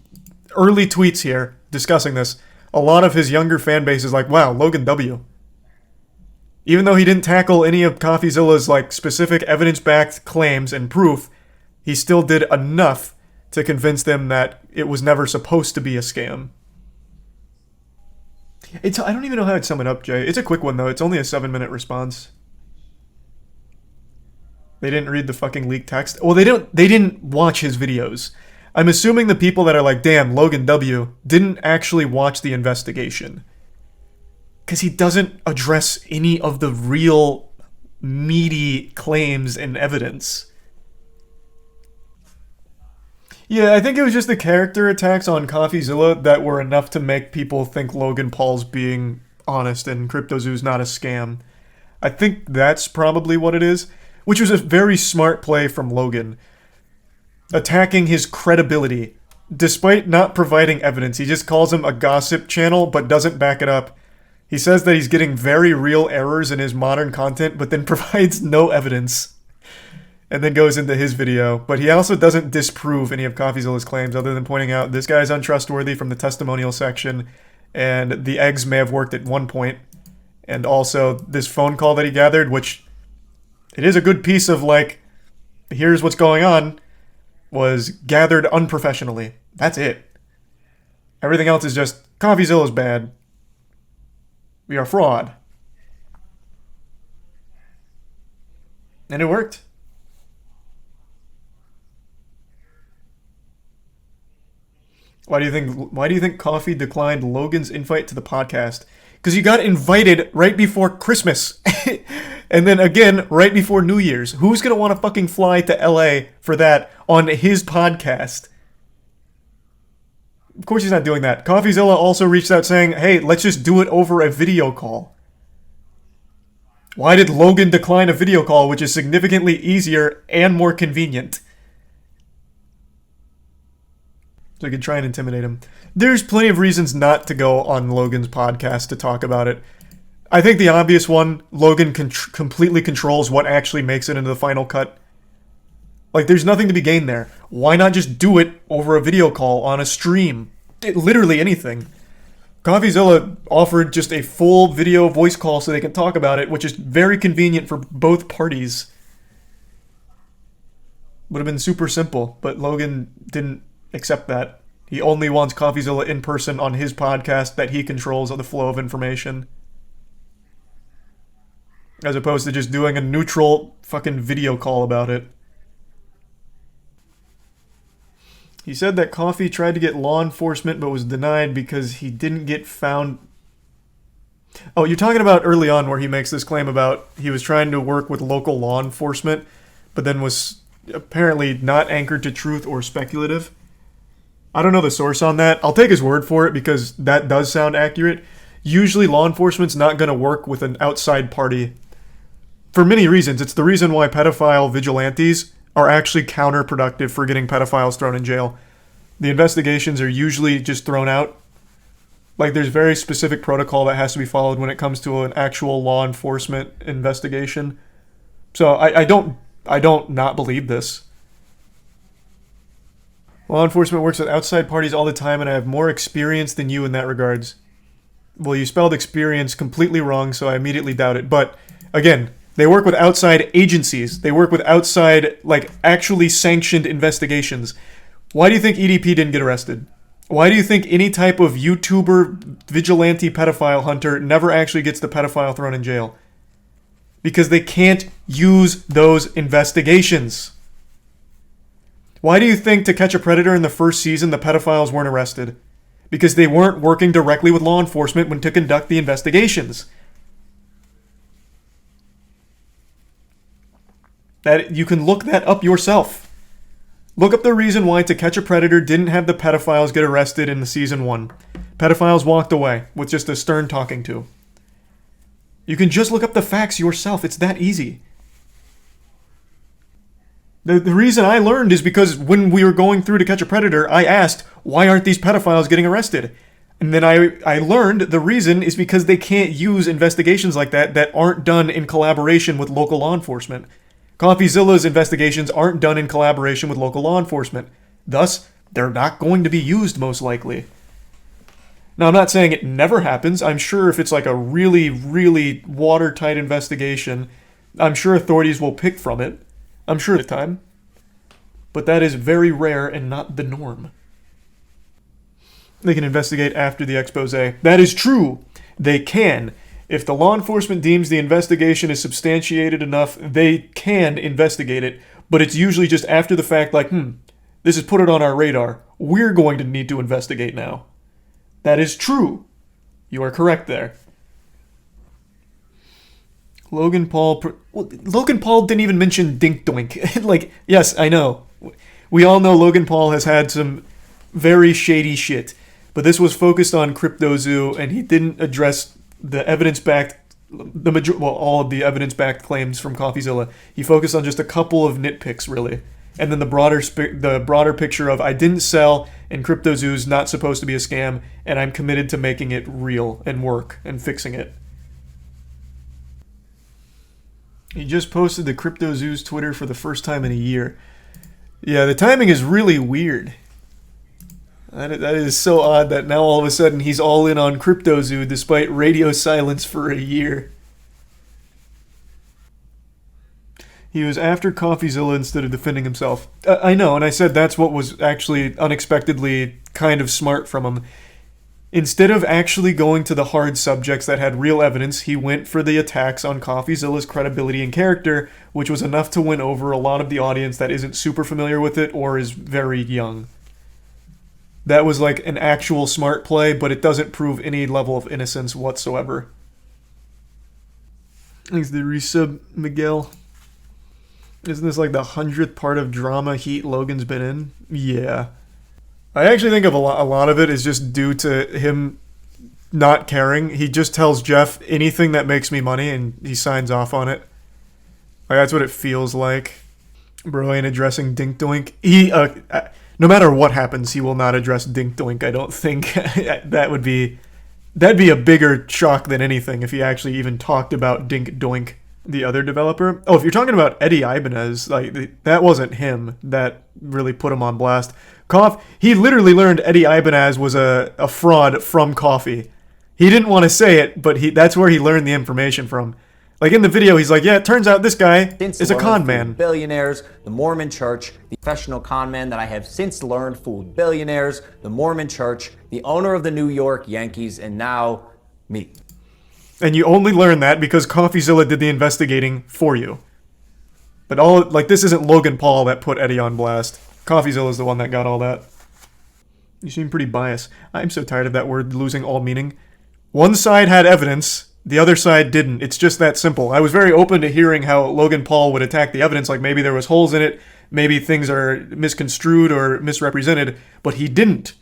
early tweets here discussing this, a lot of his younger fan base is like, wow, Logan W. Even though he didn't tackle any of Coffeezilla's like specific evidence-backed claims and proof, he still did enough to convince them that it was never supposed to be a scam. I don't even know how to sum it up, Jay. It's a quick one, though. It's only a 7-minute response. They didn't read the fucking leaked text. Well, they didn't watch his videos. I'm assuming the people that are like, damn, Logan W. didn't actually watch the investigation. Because he doesn't address any of the real meaty claims and evidence. Yeah, I think it was just the character attacks on Coffeezilla that were enough to make people think Logan Paul's being honest and CryptoZoo's not a scam. I think that's probably what it is, which was a very smart play from Logan. Attacking his credibility, despite not providing evidence. He just calls him a gossip channel, but doesn't back it up. He says that he's getting very real errors in his modern content, but then provides no evidence. And then goes into his video. But he also doesn't disprove any of Coffeezilla's claims other than pointing out this guy's untrustworthy from the testimonial section, and the eggs may have worked at one point. And also this phone call that he gathered, which it is a good piece of like, here's what's going on, was gathered unprofessionally. That's it. Everything else is just, Coffeezilla's bad. We are fraud. And it worked. Why do you think Coffee declined Logan's invite to the podcast? Because you got invited right before Christmas. And then again, right before New Year's. Who's going to want to fucking fly to LA for that on his podcast? Of course he's not doing that. Coffeezilla also reached out saying, hey, let's just do it over a video call. Why did Logan decline a video call, which is significantly easier and more convenient? So he could try and intimidate him. There's plenty of reasons not to go on Logan's podcast to talk about it. I think the obvious one, Logan completely controls what actually makes it into the final cut. Like, there's nothing to be gained there. Why not just do it over a video call on a stream? Literally anything. Coffeezilla offered just a full video voice call so they can talk about it, which is very convenient for both parties. Would have been super simple, but Logan didn't accept that. He only wants Coffeezilla in person on his podcast that he controls the flow of information. As opposed to just doing a neutral fucking video call about it. He said that Coffee tried to get law enforcement but was denied because he didn't get found. Oh, you're talking about early on where he makes this claim about he was trying to work with local law enforcement but then was apparently not anchored to truth or speculative. I don't know the source on that. I'll take his word for it because that does sound accurate. Usually law enforcement's not going to work with an outside party. For many reasons. It's the reason why pedophile vigilantes are actually counterproductive for getting pedophiles thrown in jail. The investigations are usually just thrown out. Like, there's very specific protocol that has to be followed when it comes to an actual law enforcement investigation. So I don't not believe this. Law enforcement works with outside parties all the time, and I have more experience than you in that regards. Well, you spelled experience completely wrong, so I immediately doubt it. But, again, they work with outside agencies. They work with outside, like, actually sanctioned investigations. Why do you think EDP didn't get arrested? Why do you think any type of YouTuber, vigilante pedophile hunter never actually gets the pedophile thrown in jail? Because they can't use those investigations. Why do you think To Catch a Predator in the first season the pedophiles weren't arrested? Because they weren't working directly with law enforcement when to conduct the investigations. That you can look that up yourself. Look up the reason why To Catch a Predator didn't have the pedophiles get arrested in the season 1. Pedophiles walked away with just a stern talking to. You can just look up the facts yourself. It's that easy. The reason I learned is because when we were going through To Catch a Predator, I asked, why aren't these pedophiles getting arrested? And then I learned the reason is because they can't use investigations like that aren't done in collaboration with local law enforcement. Coffeezilla's investigations aren't done in collaboration with local law enforcement. Thus, they're not going to be used most likely. Now, I'm not saying it never happens. I'm sure if it's like a really, really watertight investigation, I'm sure authorities will pick from it. I'm sure at the time. But that is very rare and not the norm. They can investigate after the expose. That is true. They can. If the law enforcement deems the investigation is substantiated enough, they can investigate it. But it's usually just after the fact, like, this has put it on our radar. We're going to need to investigate now. That is true. You are correct there. Logan Paul didn't even mention Dink Doink. Like, yes, I know. We all know Logan Paul has had some very shady shit. But this was focused on CryptoZoo, and he didn't address the evidence-backed, all of the evidence-backed claims from Coffeezilla. He focused on just a couple of nitpicks, really. And then the broader picture of, I didn't sell, and CryptoZoo's not supposed to be a scam, and I'm committed to making it real and work and fixing it. He just posted the CryptoZoo's Twitter for the first time in a year. Yeah, the timing is really weird. That is so odd that now all of a sudden he's all in on CryptoZoo despite radio silence for a year. He was after Coffeezilla instead of defending himself. I know, and I said that's what was actually unexpectedly kind of smart from him. Instead of actually going to the hard subjects that had real evidence, he went for the attacks on Coffeezilla's credibility and character, which was enough to win over a lot of the audience that isn't super familiar with it or is very young. That was like an actual smart play, but it doesn't prove any level of innocence whatsoever. Thanks the resub, Miguel. Isn't this like the 100th part of drama heat Logan's been in? Yeah. I actually think a lot of it is just due to him not caring. He just tells Jeff anything that makes me money and he signs off on it. Like, that's what it feels like. Bro ain't addressing Dink Doink. No matter what happens, he will not address Dink Doink, I don't think. That'd be a bigger shock than anything if he actually even talked about Dink Doink, the other developer. Oh, if you're talking about Eddie Ibanez, like, that wasn't him that really put him on blast. He literally learned Eddie Ibanez was a fraud from Coffee. He didn't want to say it, but that's where he learned the information from. Like in the video, he's like, yeah, it turns out this guy is a con man. Billionaires, the Mormon Church, the professional con man that I have since learned fooled billionaires, the Mormon Church, the owner of the New York Yankees, and now me. And you only learn that because Coffeezilla did the investigating for you. But this isn't Logan Paul that put Eddie on blast. Coffeezilla's the one that got all that. You seem pretty biased. I'm so tired of that word losing all meaning. One side had evidence, the other side didn't. It's just that simple. I was very open to hearing how Logan Paul would attack the evidence, like maybe there was holes in it, maybe things are misconstrued or misrepresented, but he didn't.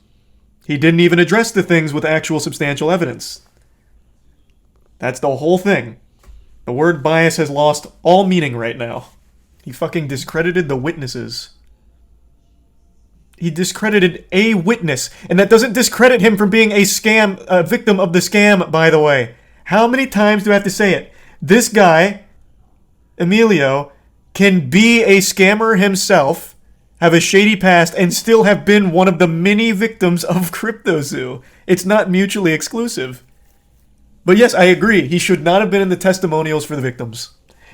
He didn't even address the things with actual substantial evidence. That's the whole thing. The word bias has lost all meaning right now. He fucking discredited the witnesses. He discredited a witness, and that doesn't discredit him from being a victim of the scam, by the way. How many times do I have to say it? This guy, Emilio, can be a scammer himself, have a shady past, and still have been one of the many victims of CryptoZoo. It's not mutually exclusive. But yes, I agree. He should not have been in the testimonials for the victims.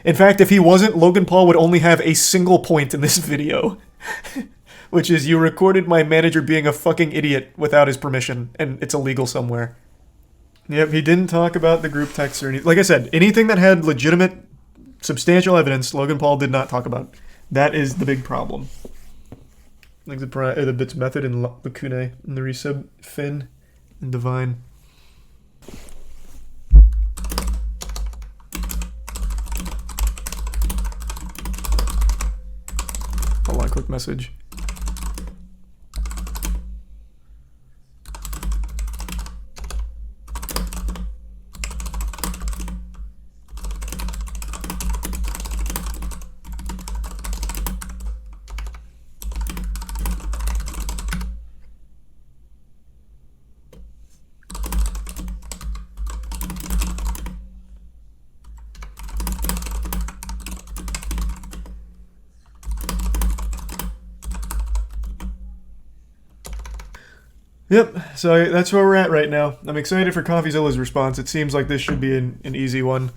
In fact, if he wasn't, Logan Paul would only have a single point in this video. Which is, you recorded my manager being a fucking idiot without his permission, and it's illegal somewhere. Yep, he didn't talk about the group text or anything. Like I said, anything that had legitimate, substantial evidence, Logan Paul did not talk about. That is the big problem. Like the bits method and Lacune and the resub, Finn and Divine. Hold on, quick message. Yep, so that's where we're at right now. I'm excited for Coffeezilla's response. It seems like this should be an easy one.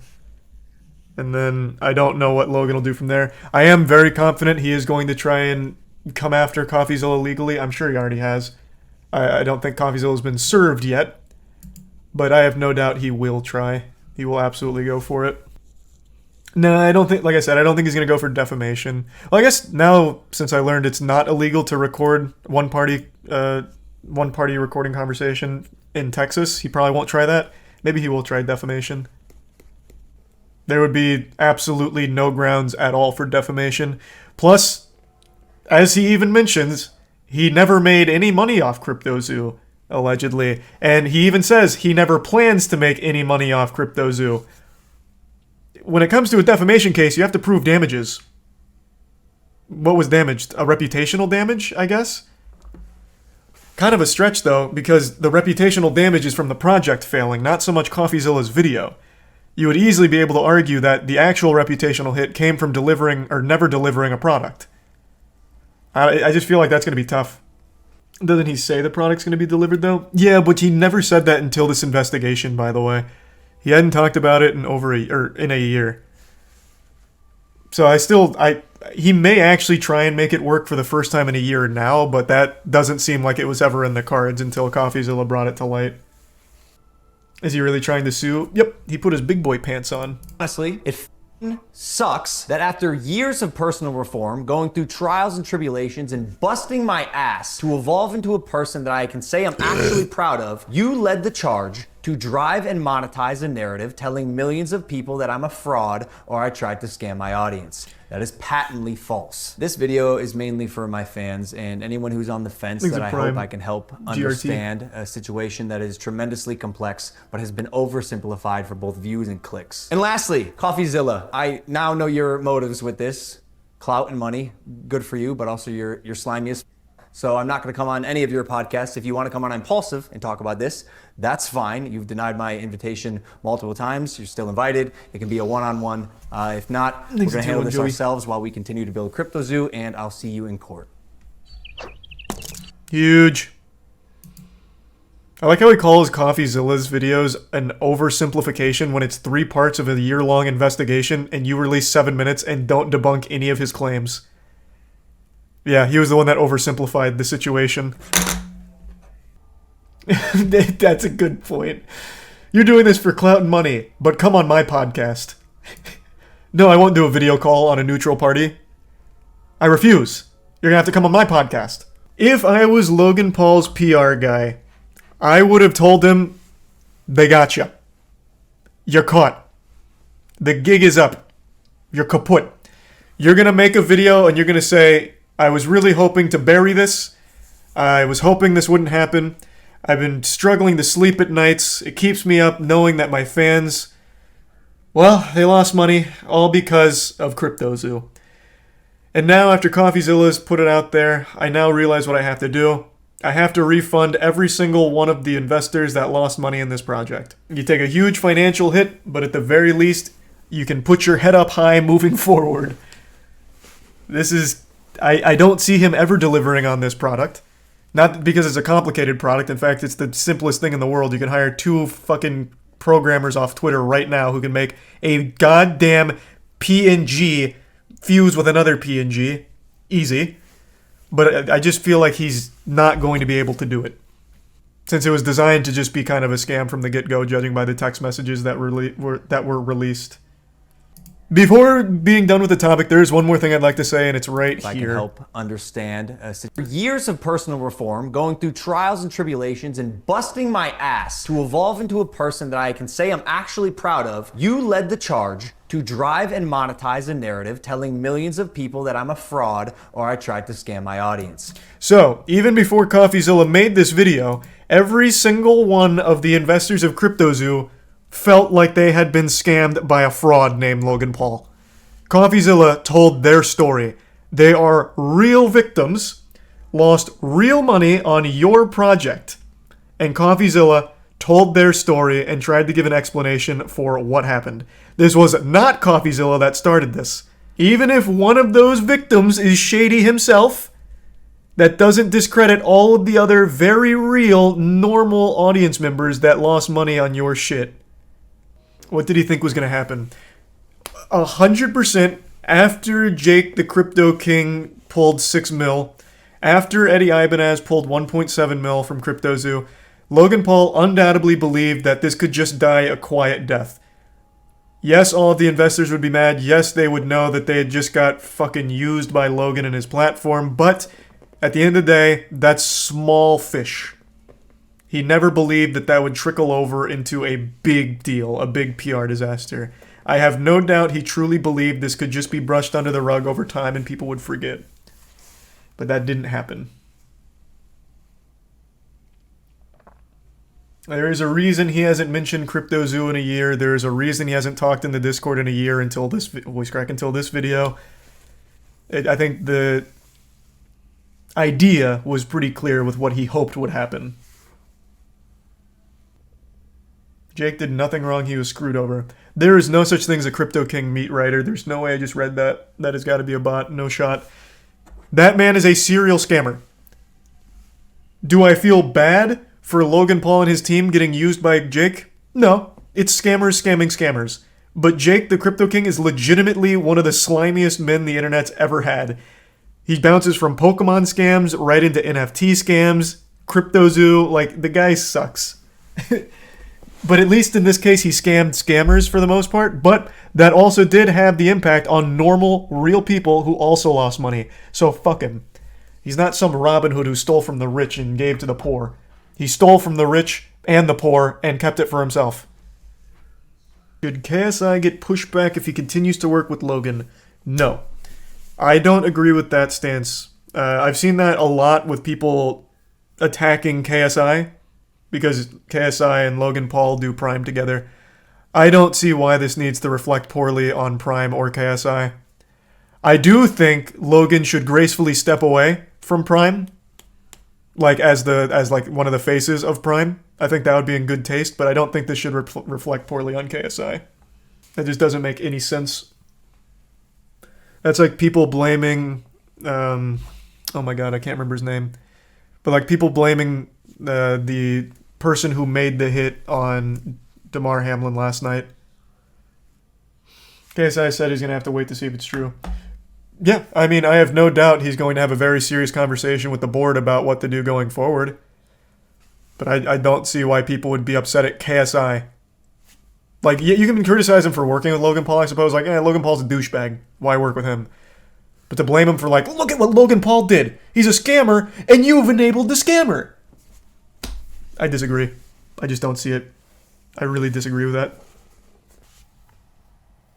And then I don't know what Logan will do from there. I am very confident he is going to try and come after Coffeezilla legally. I'm sure he already has. I don't think Coffeezilla's been served yet. But I have no doubt he will try. He will absolutely go for it. No, I don't think, like I said, I don't think he's going to go for defamation. Well, I guess now, since I learned it's not illegal to record one-party recording conversation in Texas, he probably won't try that. Maybe he will try defamation. There would be absolutely no grounds at all for defamation. Plus, as he even mentions, he never made any money off CryptoZoo, allegedly. And he even says he never plans to make any money off CryptoZoo. When it comes to a defamation case, you have to prove damages. What was damaged? A reputational damage, I guess? Kind of a stretch, though, because the reputational damage is from the project failing, not so much Coffeezilla's video. You would easily be able to argue that the actual reputational hit came from delivering or never delivering a product. I just feel like that's going to be tough. Doesn't he say the product's going to be delivered, though? Yeah, but he never said that until this investigation, by the way. He hadn't talked about it in a year. So he may actually try and make it work for the first time in a year now, but that doesn't seem like it was ever in the cards until Coffeezilla brought it to light. Is he really trying to sue? Yep, he put his big boy pants on. Honestly, it f***ing sucks that after years of personal reform, going through trials and tribulations, and busting my ass to evolve into a person that I can say I'm actually proud of, you led the charge to drive and monetize a narrative telling millions of people that I'm a fraud or I tried to scam my audience. That is patently false. This video is mainly for my fans and anyone who's on the fence that I hope I can help understand a situation that is tremendously complex but has been oversimplified for both views and clicks. And lastly, Coffeezilla, I now know your motives with this. Clout and money, good for you, but also you're slimy as f***. So I'm not going to come on any of your podcasts. If you want to come on Impulsive and talk about this, that's fine. You've denied my invitation multiple times. You're still invited. It can be a one-on-one. If not, we're going to handle this ourselves while we continue to build CryptoZoo, and I'll see you in court. Huge. I like how he calls Coffeezilla's videos an oversimplification when it's 3 parts of a year-long investigation and you release 7 minutes and don't debunk any of his claims. Yeah, he was the one that oversimplified the situation. That's a good point. You're doing this for clout and money, but come on my podcast. No, I won't do a video call on a neutral party. I refuse. You're gonna have to come on my podcast. If I was Logan Paul's PR guy, I would have told him, they got you. You're caught. The gig is up. You're kaput. You're gonna make a video and you're gonna say, I was really hoping to bury this. I was hoping this wouldn't happen. I've been struggling to sleep at nights. It keeps me up knowing that my fans, well, they lost money, all because of CryptoZoo. And now, after Coffeezilla's put it out there, I now realize what I have to do. I have to refund every single one of the investors that lost money in this project. You take a huge financial hit, but at the very least, you can put your head up high moving forward. This is... I don't see him ever delivering on this product. Not because it's a complicated product. In fact, it's the simplest thing in the world. You can hire 2 fucking programmers off Twitter right now who can make a goddamn PNG fuse with another PNG. Easy. But I just feel like he's not going to be able to do it. Since it was designed to just be kind of a scam from the get-go, judging by the text messages that were released. Before being done with the topic, there is one more thing I'd like to say, and it's right here. I can help understand. For years of personal reform, going through trials and tribulations, and busting my ass to evolve into a person that I can say I'm actually proud of, you led the charge to drive and monetize a narrative telling millions of people that I'm a fraud or I tried to scam my audience. So, even before Coffeezilla made this video, every single one of the investors of CryptoZoo felt like they had been scammed by a fraud named Logan Paul. Coffeezilla told their story. They are real victims, lost real money on your project, and Coffeezilla told their story and tried to give an explanation for what happened. This was not Coffeezilla that started this. Even if one of those victims is shady himself, That doesn't discredit all of the other very real, normal audience members that lost money on your shit. What did he think was going to happen? 100% after Jake the Crypto King pulled 6 mil, after Eddie Ibanez pulled 1.7 mil from CryptoZoo, Logan Paul undoubtedly believed that this could just die a quiet death. Yes, all of the investors would be mad. Yes, they would know that they had just got fucking used by Logan and his platform, but at the end of the day, that's small fish. He never believed that that would trickle over into a big deal, a big PR disaster. I have no doubt he truly believed this could just be brushed under the rug over time and people would forget. But that didn't happen. There is a reason he hasn't mentioned CryptoZoo in a year. There is a reason he hasn't talked in the Discord in a year until this video. I think the idea was pretty clear with what he hoped would happen. Jake did nothing wrong. He was screwed over. There is no such thing as a Crypto King meat writer. There's no way I just read that. That has got to be a bot. No shot. That man is a serial scammer. Do I feel bad for Logan Paul and his team getting used by Jake? No. It's scammers scamming scammers. But Jake, the Crypto King, is legitimately one of the slimiest men the internet's ever had. He bounces from Pokemon scams right into NFT scams, CryptoZoo. Like, the guy sucks. But at least in this case, he scammed scammers for the most part. But that also did have the impact on normal, real people who also lost money. So fuck him. He's not some Robin Hood who stole from the rich and gave to the poor. He stole from the rich and the poor and kept it for himself. Should KSI get pushed back if he continues to work with Logan? No. I don't agree with that stance. I've seen that a lot with people attacking KSI because KSI and Logan Paul do Prime together. I don't see why this needs to reflect poorly on Prime or KSI. I do think Logan should gracefully step away from Prime, like as one of the faces of Prime. I think that would be in good taste, but I don't think this should reflect poorly on KSI. That just doesn't make any sense. That's like people blaming, oh my god, I can't remember his name, but like people blaming the person who made the hit on Damar Hamlin last night. KSI said he's going to have to wait to see if it's true. Yeah, I mean, I have no doubt he's going to have a very serious conversation with the board about what to do going forward. But I don't see why people would be upset at KSI. Like, you can criticize him for working with Logan Paul, I suppose. Like, Logan Paul's a douchebag. Why work with him? But to blame him for, like, look at what Logan Paul did. He's a scammer, and you've enabled the scammer. I disagree. I just don't see it. I really disagree with that.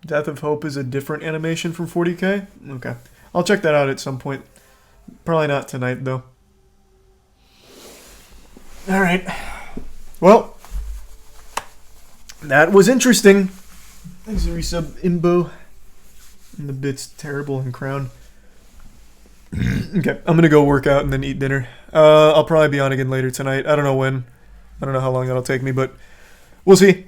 Death of Hope is a different animation from 40K? Okay. I'll check that out at some point. Probably not tonight, though. Alright. Well, that was interesting. Thanks for resub Imbo. And the bit's terrible and crown. Okay, I'm gonna go work out and then eat dinner. I'll probably be on again later tonight. I don't know when. I don't know how long that'll take me, but we'll see.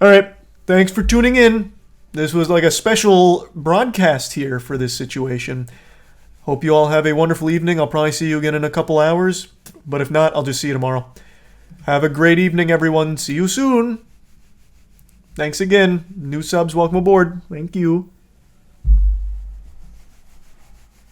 Alright, thanks for tuning in. This was like a special broadcast here for this situation. Hope you all have a wonderful evening. I'll probably see you again in a couple hours. But if not, I'll just see you tomorrow. Have a great evening, everyone. See you soon. Thanks again. New subs, welcome aboard. Thank you.